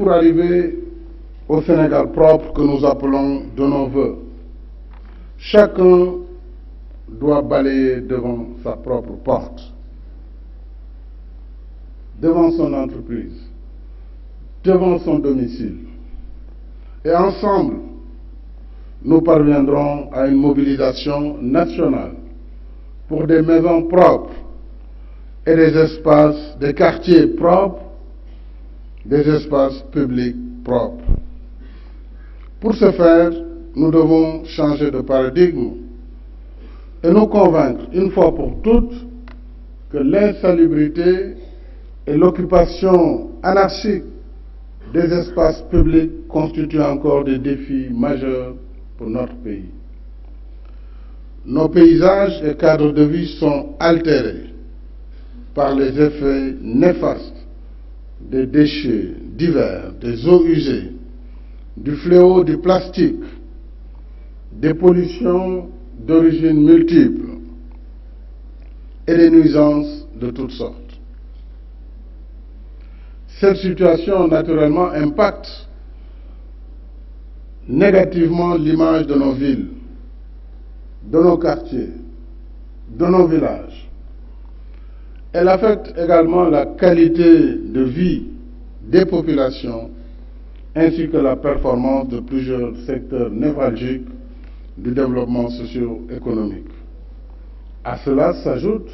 pour arriver au Sénégal propre que nous appelons de nos vœux, chacun doit balayer devant sa propre porte, devant son entreprise, devant son domicile. Et ensemble, nous parviendrons à une mobilisation nationale pour des maisons propres et des espaces, des quartiers propres, des espaces publics propres. Pour ce faire, nous devons changer de paradigme et nous convaincre une fois pour toutes que l'insalubrité et l'occupation anarchique des espaces publics constituent encore des défis majeurs pour notre pays. Nos paysages et cadres de vie sont altérés par les effets néfastes des déchets divers, des eaux usées, du fléau du plastique, des pollutions d'origine multiple et des nuisances de toutes sortes. Cette situation, naturellement, impacte négativement l'image de nos villes, de nos quartiers, de nos villages. Elle affecte également la qualité de vie des populations ainsi que la performance de plusieurs secteurs névralgiques du développement socio-économique. À cela s'ajoute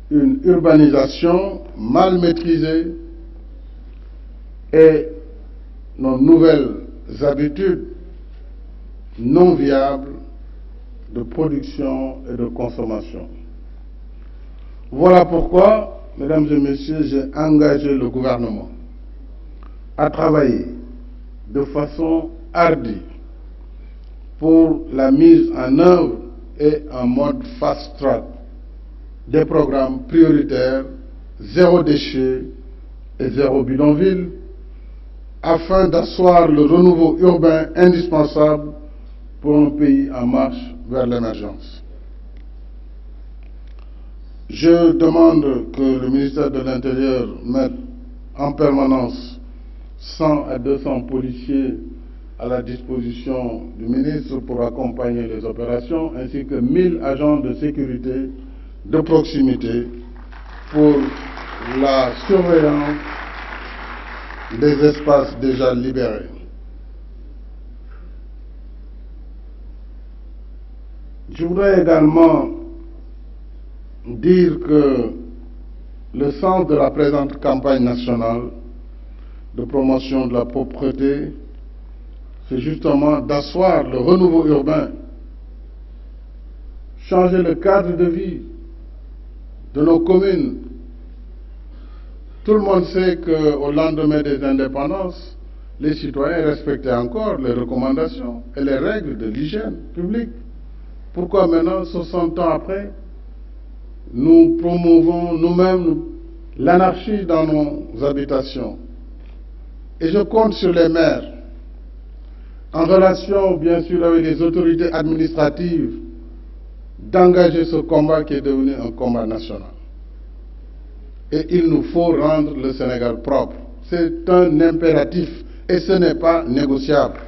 une urbanisation mal maîtrisée et nos nouvelles habitudes non viables de production et de consommation. Voilà pourquoi, mesdames et messieurs, j'ai engagé le gouvernement à travailler de façon hardie pour la mise en œuvre et en mode fast-track des programmes prioritaires zéro déchet et zéro bidonville afin d'asseoir le renouveau urbain indispensable pour un pays en marche vers l'émergence. Je demande que le ministère de l'Intérieur mette en permanence 100 à 200 policiers à la disposition du ministre pour accompagner les opérations, ainsi que 1000 agents de sécurité de proximité pour la surveillance des espaces déjà libérés. Je voudrais également dire que le sens de la présente campagne nationale de promotion de la propreté, c'est justement d'asseoir le renouveau urbain, changer le cadre de vie de nos communes. Tout le monde sait qu'au lendemain des indépendances, les citoyens respectaient encore les recommandations et les règles de l'hygiène publique. Pourquoi maintenant, 60 ans après, nous promouvons nous-mêmes l'anarchie dans nos habitations? Et je compte sur les maires, en relation bien sûr avec les autorités administratives, d'engager ce combat qui est devenu un combat national. Et il nous faut rendre le Sénégal propre. C'est un impératif et ce n'est pas négociable.